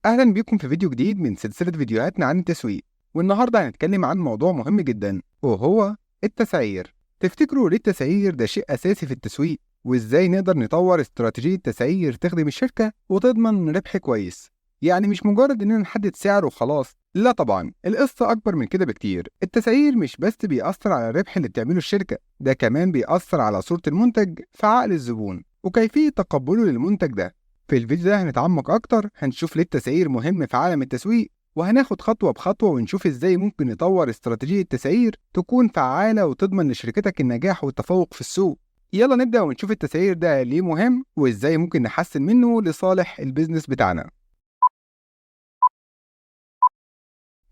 أهلا بيكم في فيديو جديد من سلسلة فيديوهاتنا عن التسويق. والنهاردة هنتكلم عن موضوع مهم جدا وهو التسعير. تفتكروا ليه التسعير ده شيء أساسي في التسويق؟ وإزاي نقدر نطور استراتيجية تسعير تخدم الشركة وتضمن ربح كويس؟ يعني مش مجرد إننا نحدد سعر وخلاص، لا طبعا، القصة أكبر من كده بكتير. التسعير مش بس بيأثر على الربح اللي بتعمله الشركة، ده كمان بيأثر على صورة المنتج في عقل الزبون وكيفية تقبله للمنتج ده. في الفيديو ده هنتعمق أكتر، هنشوف ليه التسعير مهم في عالم التسويق، وهناخد خطوة بخطوة ونشوف إزاي ممكن نطور استراتيجية تسعير تكون فعالة وتضمن لشركتك النجاح والتفوق في السوق. يلا نبدأ ونشوف التسعير ده ليه مهم وإزاي ممكن نحسن منه لصالح البيزنس بتاعنا.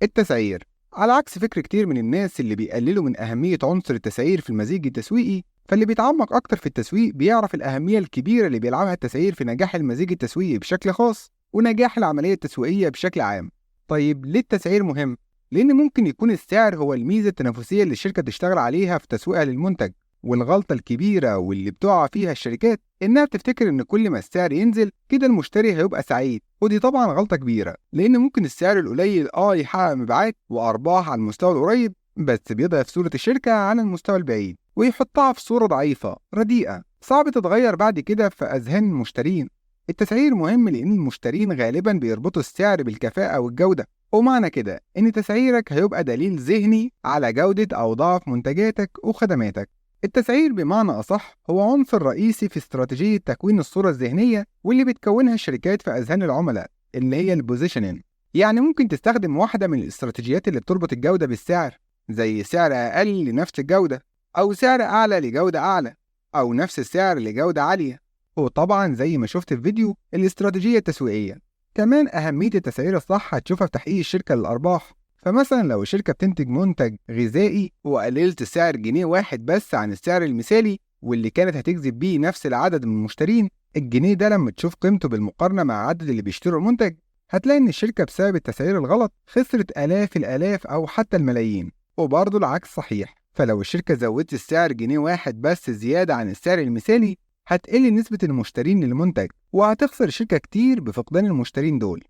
التسعير، على عكس فكر كتير من الناس اللي بيقللوا من أهمية عنصر التسعير في المزيج التسويقي، فاللي بيتعمق أكتر في التسويق بيعرف الأهمية الكبيرة اللي بيلعبها التسعير في نجاح المزيج التسويقي بشكل خاص ونجاح العملية التسويقية بشكل عام. طيب ليه التسعير مهم؟ لأن ممكن يكون السعر هو الميزة التنافسية اللي الشركة تشتغل عليها في تسويقها للمنتج. والغلطة الكبيرة واللي بتقع فيها الشركات إنها بتفتكر إن كل ما السعر ينزل كده المشتري هيبقى سعيد، ودي طبعا غلطة كبيرة، لأن ممكن السعر القليل يحقق مبيعات وأرباح على المستوى القريب، بس بيضعف صورة الشركة على المستوى البعيد ويحطها في صورة ضعيفة رديئة صعب تتغير بعد كده في أذهان المشترين. التسعير مهم لأن المشترين غالبا بيربطوا السعر بالكفاءة والجودة، ومعنى كده إن تسعيرك هيبقى دليل ذهني على جودة أو ضعف منتجاتك وخدماتك. التسعير بمعنى أصح هو عنصر رئيسي في استراتيجية تكوين الصورة الذهنية واللي بتكونها الشركات في أذهان العملاء، اللي هي البوزيشننج. يعني ممكن تستخدم واحدة من الاستراتيجيات اللي بتربط الجودة بالسعر، زي سعر أقل لنفس الجودة، أو سعر أعلى لجودة أعلى، أو نفس السعر لجودة عالية، وطبعا زي ما شفت في فيديو الاستراتيجية التسويقية. كمان أهمية التسعير الصح هتشوفها في تحقيق الشركة للأرباح. فمثلا لو الشركة بتنتج منتج غذائي وقللت سعر جنيه واحد بس عن السعر المثالي واللي كانت هتجذب بيه نفس العدد من المشترين، الجنيه ده لما تشوف قيمته بالمقارنة مع عدد اللي بيشتروا المنتج هتلاقي إن الشركة بسبب التسعير الغلط خسرت آلاف الآلاف أو حتى الملايين. وبرضه العكس صحيح، فلو الشركة زودت السعر جنيه واحد بس زيادة عن السعر المثالي هتقل نسبة المشترين للمنتج وهتخسر الشركة كتير بفقدان المشترين دول.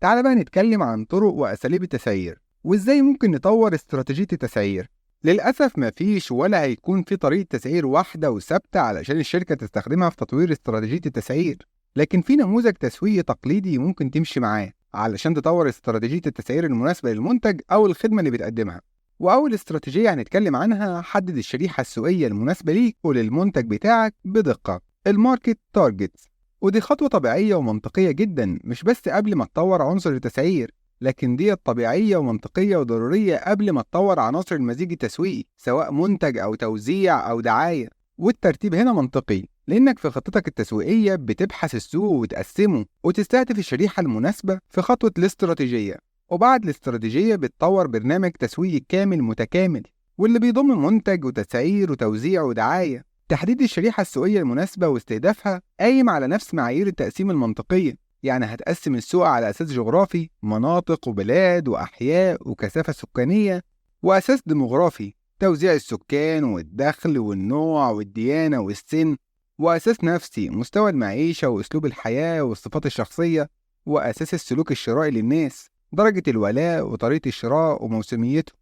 تعال بقى نتكلم عن طرق وأساليب التسعير وإزاي ممكن نطور استراتيجية التسعير. للأسف مفيش ولا هيكون في طريقة تسعير واحدة وثابتة علشان الشركة تستخدمها في تطوير استراتيجية التسعير، لكن في نموذج تسويقي تقليدي ممكن تمشي معاه علشان تطور استراتيجية التسعير المناسبة للمنتج أو الخدمة اللي بتقدمها. وأول استراتيجية هنتكلم عنها، حدد الشريحة السوقية المناسبة ليك وللمنتج بتاعك بدقة، الماركت تارجت. ودي خطوة طبيعية ومنطقية جدا، مش بس قبل ما تطور عنصر التسعير، لكن دي طبيعية ومنطقية وضرورية قبل ما تطور عناصر المزيج التسويقي سواء منتج أو توزيع أو دعاية. والترتيب هنا منطقي لأنك في خطتك التسويقية بتبحث السوق وتقسمه وتستهدف الشريحة المناسبة في خطوة الاستراتيجية، وبعد الاستراتيجية بتطور برنامج تسويقي كامل متكامل واللي بيضم منتج وتسعير وتوزيع ودعاية. تحديد الشريحة السوقية المناسبة واستهدافها قايم على نفس معايير التقسيم المنطقية، يعني هتقسم السوق على أساس جغرافي، مناطق وبلاد وأحياء وكثافة سكانية، وأساس ديموغرافي، توزيع السكان والدخل والنوع والديانة والسن، وأساس نفسي، مستوى المعيشة وأسلوب الحياة والصفات الشخصية، وأساس السلوك الشرائي للناس، درجة الولاء وطريقة الشراء وموسميته.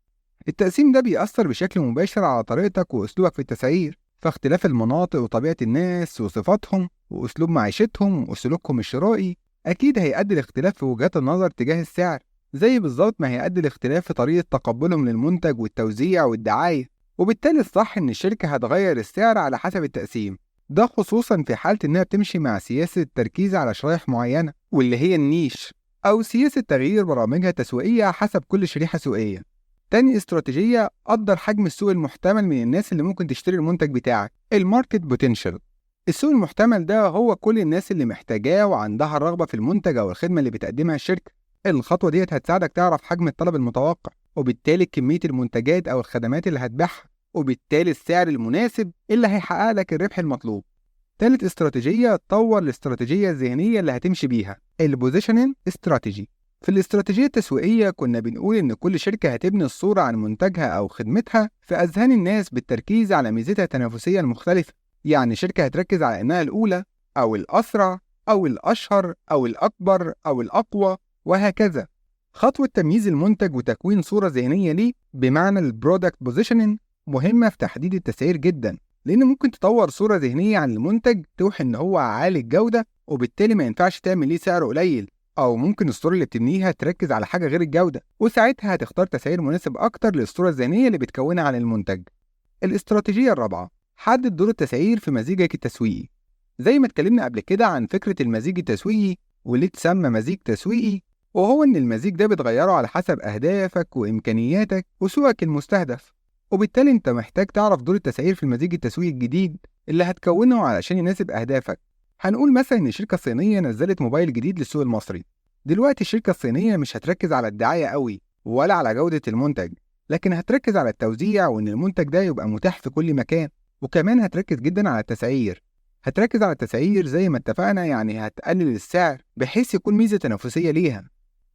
التقسيم ده بيأثر بشكل مباشر على طريقتك وأسلوبك في التسعير، فاختلاف المناطق وطبيعة الناس وصفاتهم وأسلوب معيشتهم وسلوكهم الشرائي أكيد هيؤدي لاختلاف في وجهات النظر تجاه السعر، زي بالظبط ما هيؤدي لاختلاف في طريقة تقبلهم للمنتج والتوزيع والدعاية. وبالتالي الصح إن الشركة هتغير السعر على حسب التقسيم ده، خصوصا في حالة إنها بتمشي مع سياسة التركيز على شرائح معينة واللي هي النيش، أو سياسة تغيير برامجها التسويقية حسب كل شريحة سوقية. تاني استراتيجية، قدر حجم السوق المحتمل من الناس اللي ممكن تشتري المنتج بتاعك، الماركت بوتنشال. السوق المحتمل ده هو كل الناس اللي محتاجاه وعندها الرغبة في المنتج أو الخدمة اللي بتقدمها الشركة. الخطوة ديت هتساعدك تعرف حجم الطلب المتوقع، وبالتالي كمية المنتجات أو الخدمات اللي هتبيعها، وبالتالي السعر المناسب اللي هيحقق لك الربح المطلوب. تالت استراتيجية، تطور الاستراتيجية الذهنية اللي هتمشي بيها، البوزيشننج استراتيجي. في الاستراتيجية التسويقية كنا بنقول إن كل شركة هتبني الصورة عن منتجها أو خدمتها في أذهان الناس بالتركيز على ميزتها التنافسية المختلفة. يعني شركة هتركز على إنها الأولى أو الأسرع أو الأشهر أو الأكبر أو الأقوى وهكذا. خطوة تمييز المنتج وتكوين صورة ذهنية ليه بمعنى البرودكت بوزيشننج مهمة في تحديد التسعير جدا، لأن ممكن تطور صورة ذهنية عن المنتج توحي إن هو عالي الجودة وبالتالي ما ينفعش تعمل ليه سعر قليل، أو ممكن الصورة اللي بتبنيها تركز على حاجة غير الجودة، وساعتها هتختار تسعير مناسب أكتر للصورة الذهنية اللي بتكونها عن المنتج. الاستراتيجية الرابعة، حدد دور التسعير في مزيجك التسويقي. زي ما اتكلمنا قبل كده عن فكرة المزيج التسويقي وليه اتسمى مزيج تسويقي، وهو إن المزيج ده بتغيره على حسب أهدافك وإمكانياتك وسوقك المستهدف، وبالتالي أنت محتاج تعرف دور التسعير في المزيج التسويقي الجديد اللي هتكونه علشان يناسب أهدافك. هنقول مثلا إن شركة صينية نزلت موبايل جديد للسوق المصري. دلوقتي الشركة الصينية مش هتركز على الدعاية قوي ولا على جودة المنتج، لكن هتركز على التوزيع وإن المنتج ده يبقى متاح في كل مكان، وكمان هتركز جدا على التسعير. هتركز على التسعير زي ما اتفقنا، يعني هتقلل السعر بحيث يكون ميزة تنافسية ليها.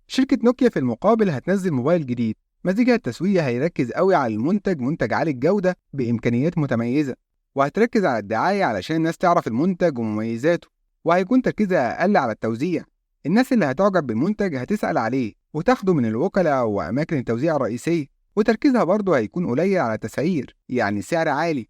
شركة نوكيا في المقابل هتنزل موبايل جديد، مزيجها التسويقي هيركز قوي على منتج عالي الجودة بإمكانيات متميزة، وهتركز على الدعاية علشان الناس تعرف المنتج ومميزاته، وهيكون تركيزها أقل على التوزيع. الناس اللي هتعجب بالمنتج هتسأل عليه وتاخده من الوكلاء وأماكن التوزيع الرئيسية، وتركيزها برضه هيكون قليل على تسعير يعني سعر عالي.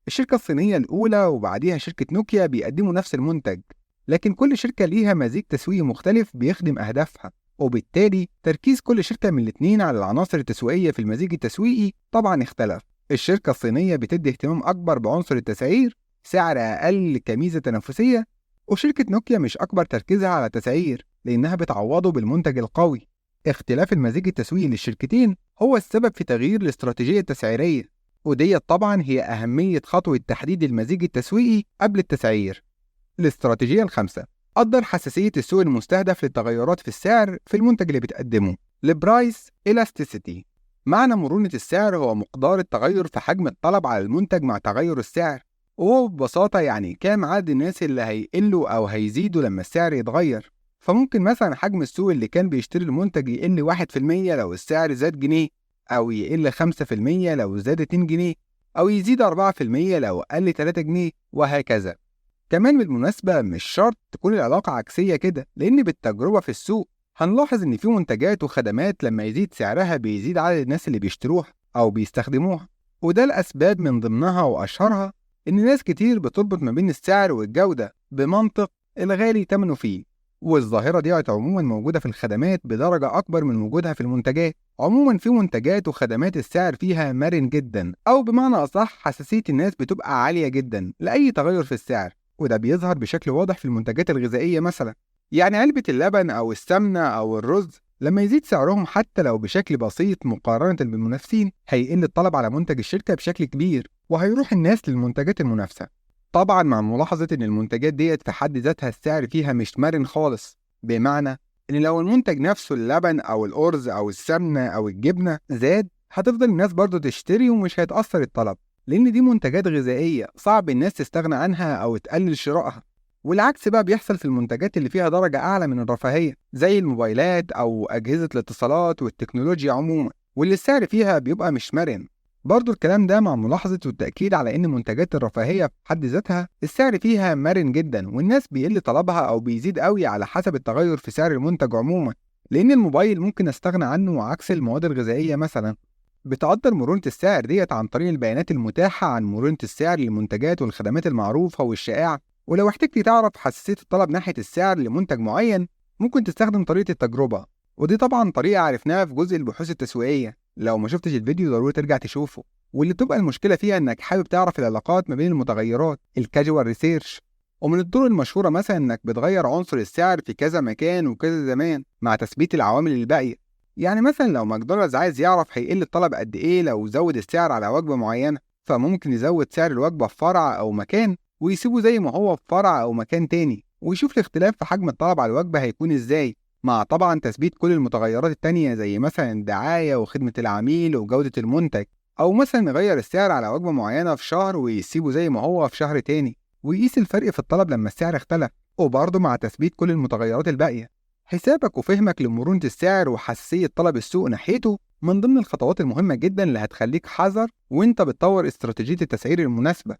الشركة الصينية الأولى وبعديها شركة نوكيا بيقدموا نفس المنتج، لكن كل شركة ليها مزيج تسويقي مختلف بيخدم أهدافها، وبالتالي تركيز كل شركة من الاتنين على العناصر التسويقية في المزيج التسويقي طبعا اختلف. الشركة الصينية بتدي اهتمام أكبر بعنصر التسعير، سعر أقل كميزة تنافسية، وشركة نوكيا مش أكبر تركيزها على تسعير لأنها بتعوضه بالمنتج القوي. اختلاف المزيج التسويقي للشركتين هو السبب في تغيير الاستراتيجية التسعيرية، وديت طبعا هي أهمية خطوة تحديد المزيج التسويقي قبل التسعير. الاستراتيجية الخامسة، قدر حساسية السوق المستهدف للتغيرات في السعر في المنتج اللي بتقدمه. البرايس إلاستيسيتي، معنى مرونة السعر هو مقدار التغير في حجم الطلب على المنتج مع تغير السعر، وهو ببساطة يعني كام عدد الناس اللي هيقلوا أو هيزيدوا لما السعر يتغير. فممكن مثلا حجم السوق اللي كان بيشتري المنتج يقل 1% لو السعر زاد جنيه، أو يقل 5% لو زاد 2 جنيه، أو يزيد 4% لو قل 3 جنيه، وهكذا. كمان بالمناسبة مش شرط تكون العلاقة عكسية كده، لأن بالتجربة في السوق هنلاحظ إن في منتجات وخدمات لما يزيد سعرها بيزيد عدد الناس اللي بيشتروها أو بيستخدموها، وده الأسباب من ضمنها وأشهرها إن ناس كتير بتربط ما بين السعر والجودة بمنطق الغالي تمنه فيه. والظاهرة دي عموما موجودة في الخدمات بدرجة أكبر من وجودها في المنتجات. عموما في منتجات وخدمات السعر فيها مرن جدا، أو بمعنى أصح حساسية الناس بتبقى عالية جدا لأي تغير في السعر، وده بيظهر بشكل واضح في المنتجات الغذائية مثلا. يعني علبة اللبن أو السمنة أو الرز لما يزيد سعرهم حتى لو بشكل بسيط مقارنة بالمنافسين هيقل الطلب على منتج الشركة بشكل كبير، وهيروح الناس للمنتجات المنافسة. طبعا مع ملاحظة إن المنتجات ديت في حد ذاتها السعر فيها مش مرن خالص، بمعنى إن لو المنتج نفسه اللبن أو الأرز أو السمنة أو الجبنة زاد هتفضل الناس برضو تشتري ومش هيتأثر الطلب، لأن دي منتجات غذائية صعب الناس تستغنى عنها أو تقلل شرائها. والعكس بقى بيحصل في المنتجات اللي فيها درجة أعلى من الرفاهية زي الموبايلات أو أجهزة الاتصالات والتكنولوجيا عموما، واللي السعر فيها بيبقى مش مرن. برضو الكلام ده مع ملاحظة والتأكيد على إن منتجات الرفاهية في حد ذاتها السعر فيها مرن جدا، والناس بيقل طلبها أو بيزيد قوي على حسب التغير في سعر المنتج عموما، لأن الموبايل ممكن أستغنى عنه عكس المواد الغذائية مثلا. بتقدر مرونة السعر ديت عن طريق البيانات المتاحة عن مرونة السعر للمنتجات والخدمات المعروفة والشائعة. ولو احتجت تعرف حساسية الطلب ناحية السعر لمنتج معين ممكن تستخدم طريقة التجربة، ودي طبعا طريقة عرفناها في جزء البحوث التسويقية. لو ما شفتش الفيديو ضروري ترجع تشوفه، واللي تبقى المشكلة فيها انك حابب تعرف العلاقات ما بين المتغيرات الكاجوال ريسيرش. ومن الطرق المشهورة مثلا انك بتغير عنصر السعر في كذا مكان وكذا زمان مع تثبيت العوامل الباقية. يعني مثلا لو ماكدونالدز عايز يعرف هيقل الطلب قد ايه لو زود السعر على وجبة معينة، فممكن يزود سعر الوجبة في فرع او مكان ويسيبه زي ما هو في فرع او مكان تاني، ويشوف الاختلاف في حجم الطلب على الوجبة هيكون ازاي، مع طبعا تثبيت كل المتغيرات التانية زي مثلا الدعاية وخدمة العميل وجودة المنتج. أو مثلا يغير السعر على وجبة معينة في شهر ويسيبه زي ما هو في شهر تاني، ويقيس الفرق في الطلب لما السعر اختلف، وبرضه مع تثبيت كل المتغيرات الباقية. حسابك وفهمك لمرونة السعر وحساسية طلب السوق ناحيته من ضمن الخطوات المهمة جدا اللي هتخليك حذر وانت بتطور استراتيجية التسعير المناسبة.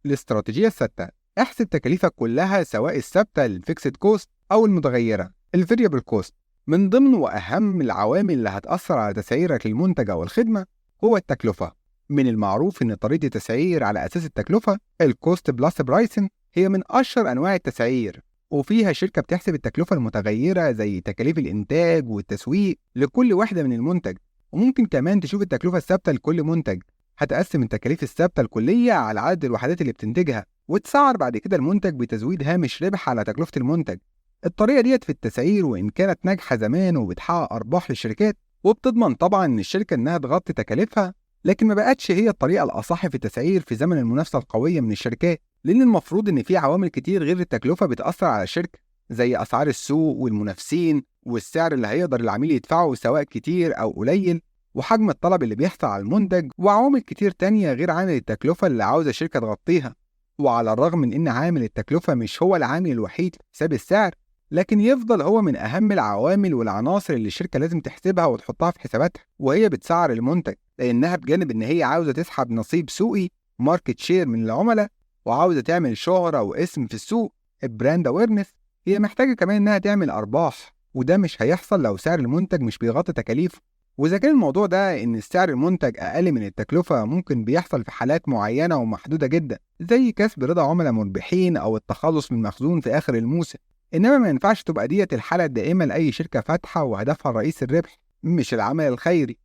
الاستراتيجية السادسة، احسب تكاليفك كلها سواء الثابتة الفيكسد كوست أو المتغيرة الفاريبل كوست. من ضمن وأهم العوامل اللي هتأثر على تسعيرك للمنتج أو الخدمة هو التكلفة. من المعروف إن طريقة التسعير على أساس التكلفة الكوست بلس برايسنج هي من أشهر أنواع التسعير، وفيها شركة بتحسب التكلفة المتغيرة زي تكاليف الإنتاج والتسويق لكل واحدة من المنتج. وممكن كمان تشوف التكلفة الثابتة لكل منتج، هتقسم التكاليف الثابتة الكلية على عدد الوحدات اللي بتنتجها، وتسعر بعد كده المنتج بتزويد هامش ربح على تكلفة المنتج. الطريقة ديت في التسعير وإن كانت ناجحة زمان وبتحقق أرباح للشركات وبتضمن طبعا إن الشركة إنها تغطي تكاليفها، لكن ما بقتش هي الطريقة الأصح في التسعير في زمن المنافسة القوية من الشركات، لأن المفروض إن في عوامل كتير غير التكلفة بتأثر على الشركة، زي أسعار السوق والمنافسين والسعر اللي هيقدر العميل يدفعه سواء كتير أو قليل، وحجم الطلب اللي بيحصل على المنتج، وعوامل كتير تانية غير عامل التكلفة اللي عاوزة الشركة تغطيها. وعلى الرغم من إن عامل التكلفة مش هو العامل الوحيد في حساب السعر، لكن يفضل هو من أهم العوامل والعناصر اللي الشركة لازم تحسبها وتحطها في حساباتها وهي بتسعر المنتج، لأنها بجانب إن هي عاوزة تسحب نصيب سوقي ماركت شير من العملاء، وعاوزة تعمل شهرة واسم في السوق البراند أويرنس، هي محتاجة كمان إنها تعمل أرباح، وده مش هيحصل لو سعر المنتج مش بيغطي تكاليفه. وإذا كان الموضوع ده إن سعر المنتج أقل من التكلفة ممكن بيحصل في حالات معينة ومحدودة جدا، زي كسب رضا عملاء مربحين أو التخلص من مخزون في آخر الموسم، إنما ما ينفعش تبقى ديت الحالة الدائمة لأي شركة فاتحة وهدفها الرئيسي الربح مش العمل الخيري.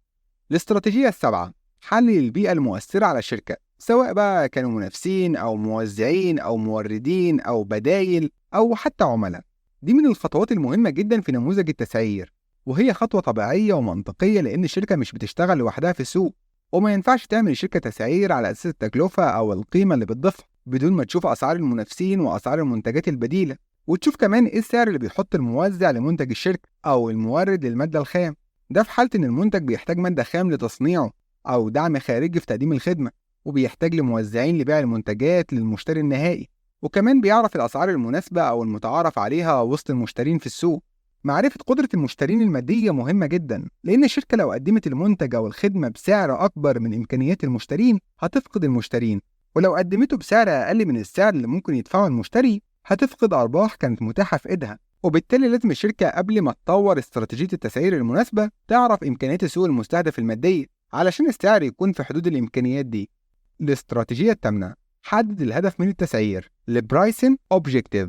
الاستراتيجية السابعة: حلل البيئة المؤثرة على الشركة، سواء بقى كانوا منافسين أو موزعين أو موردين أو بدايل أو حتى عملاء. دي من الخطوات المهمة جدا في نموذج التسعير، وهي خطوة طبيعية ومنطقية لأن الشركة مش بتشتغل لوحدها في السوق، وما ينفعش تعمل شركة تسعير على أساس التكلفة أو القيمة اللي بتضيفها بدون ما تشوف أسعار المنافسين وأسعار المنتجات البديلة، وتشوف كمان إيه السعر اللي بيحط الموزع لمنتج الشركة أو المورد للمادة الخام، ده في حالة إن المنتج بيحتاج مادة خام لتصنيعه أو دعم خارجي في تقديم الخدمة، وبيحتاج لموزعين لبيع المنتجات للمشتري النهائي، وكمان بيعرف الأسعار المناسبة أو المتعارف عليها وسط المشترين في السوق. معرفة قدرة المشترين المادية مهمة جدا، لأن الشركة لو قدمت المنتج أو الخدمة بسعر أكبر من إمكانيات المشترين هتفقد المشترين، ولو قدمته بسعر أقل من السعر اللي ممكن يدفعه المشتري هتفقد أرباح كانت متاحة في إيدها. وبالتالي لازم الشركة قبل ما تطور استراتيجية التسعير المناسبة تعرف إمكانيات السوق المستهدف المادية علشان السعر يكون في حدود الإمكانيات دي. الاستراتيجية الثامنة: حدد الهدف من التسعير. البرايسنج أوبجيكتيف.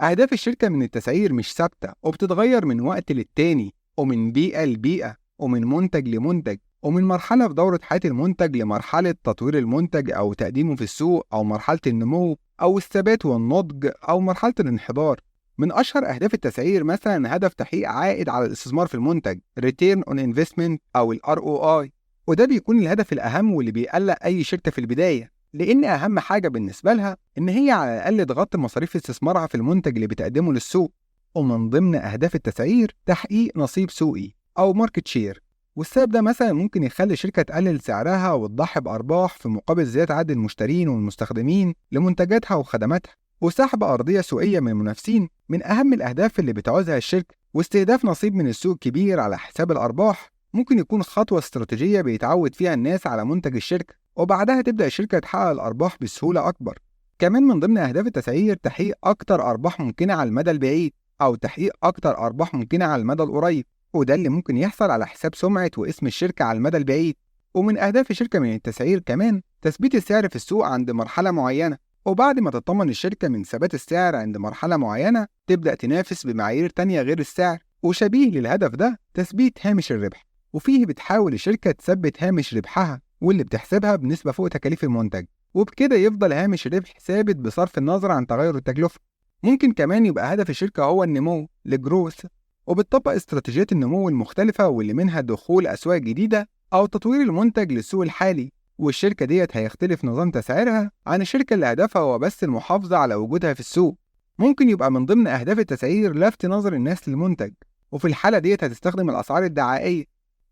أهداف الشركة من التسعير مش ثابتة وبتتغير من وقت للتاني ومن بيئة لبيئة ومن منتج لمنتج ومن مرحلة في دورة حياة المنتج لمرحلة تطوير المنتج أو تقديمه في السوق أو مرحلة النمو أو الثبات والنضج أو مرحلة الانحدار. من أشهر أهداف التسعير مثلا هدف تحقيق عائد على الاستثمار في المنتج Return on Investment أو ال ROI، وده بيكون الهدف الأهم واللي بيقلق أي شركة في البداية، لأن أهم حاجة بالنسبة لها إن هي على الأقل تغطي مصاريف استثمارها في المنتج اللي بتقدمه للسوق. ومن ضمن أهداف التسعير تحقيق نصيب سوقي أو ماركت شير، والسبب ده مثلا ممكن يخلي الشركة تقلل سعرها وتضحي بأرباح في مقابل زيادة عدد المشترين والمستخدمين لمنتجاتها وخدماتها، وسحب أرضية سوقية من المنافسين من أهم الأهداف اللي بتعوزها الشركة. واستهداف نصيب من السوق كبير على حساب الأرباح ممكن يكون خطوة استراتيجية بيتعود فيها الناس على منتج الشركة، وبعدها تبدأ الشركة تحقق الأرباح بسهولة أكبر. كمان من ضمن أهداف التسعير تحقيق أكتر أرباح ممكنة على المدى البعيد أو تحقيق أكتر أرباح ممكنة على المدى القريب، وده اللي ممكن يحصل على حساب سمعة واسم الشركة على المدى البعيد. ومن أهداف الشركة من التسعير كمان تثبيت السعر في السوق عند مرحلة معينة، وبعد ما تطمن الشركة من ثبات السعر عند مرحلة معينة تبدأ تنافس بمعايير تانية غير السعر. وشبيه للهدف ده تثبيت هامش الربح، وفيه بتحاول الشركة تثبت هامش ربحها واللي بتحسبها بنسبة فوق تكاليف المنتج، وبكده يفضل هامش الربح ثابت بصرف النظر عن تغير التكلفة. ممكن كمان يبقى هدف الشركة هو النمو الجروث، وبتطبق استراتيجيات النمو المختلفة واللي منها دخول أسواق جديدة أو تطوير المنتج للسوق الحالي. والشركة ديت هيختلف نظام تسعيرها عن الشركة اللي هدفها هو بس المحافظة على وجودها في السوق. ممكن يبقى من ضمن أهداف التسعير لفت نظر الناس للمنتج، وفي الحالة ديت هتستخدم الأسعار الدعائية.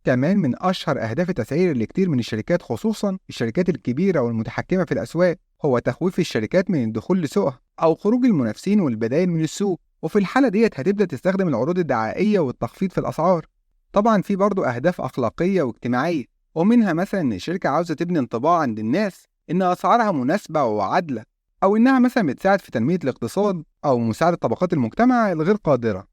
كمان من أشهر أهداف التسعير اللي كتير من الشركات خصوصا الشركات الكبيرة والمتحكمة في الأسواق هو تخويف الشركات من الدخول لسوقها أو خروج المنافسين والبدائل من السوق، وفي الحالة ديت هتبدأ تستخدم العروض الدعائية والتخفيض في الأسعار. طبعا في برضو أهداف أخلاقية واجتماعية، ومنها مثلا إن الشركة عاوزة تبني انطباع عند الناس إن أسعارها مناسبة وعادلة، أو إنها مثلا بتساعد في تنمية الاقتصاد أو مساعدة طبقات المجتمع الغير قادرة.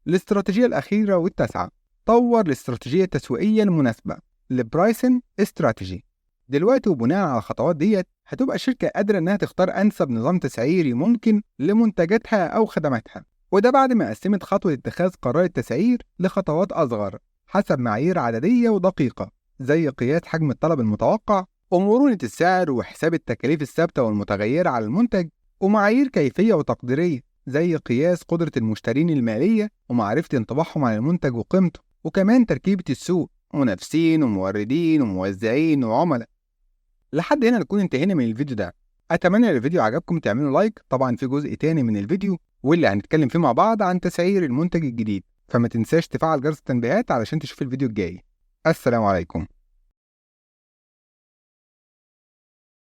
الاستراتيجية الأخيرة والتاسعة، طور الاستراتيجية التسويقية المناسبة البرايسن استراتيجي. دلوقتي وبناء على الخطوات ديت هتبقى الشركة قادرة إنها تختار أنسب نظام تسعيري ممكن لمنتجاتها أو خدماتها، وده بعد ما قسمت خطوة اتخاذ قرار التسعير لخطوات أصغر حسب معايير عددية ودقيقة، زي قياس حجم الطلب المتوقع ومرونة السعر وحساب التكاليف الثابتة والمتغيرة على المنتج، ومعايير كيفية وتقديرية زي قياس قدرة المشترين المالية ومعرفة انطباعهم عن المنتج وقيمته، وكمان تركيبة السوق، منافسين وموردين وموزعين وعملاء. لحد هنا نكون انتهينا من الفيديو ده. أتمنى لو الفيديو عجبكم تعملوا لايك، طبعا في جزء تاني من الفيديو واللي هنتكلم فيه مع بعض عن تسعير المنتج الجديد، فما تنساش تفعل جرس التنبيهات علشان تشوف الفيديو الجاي. السلام عليكم.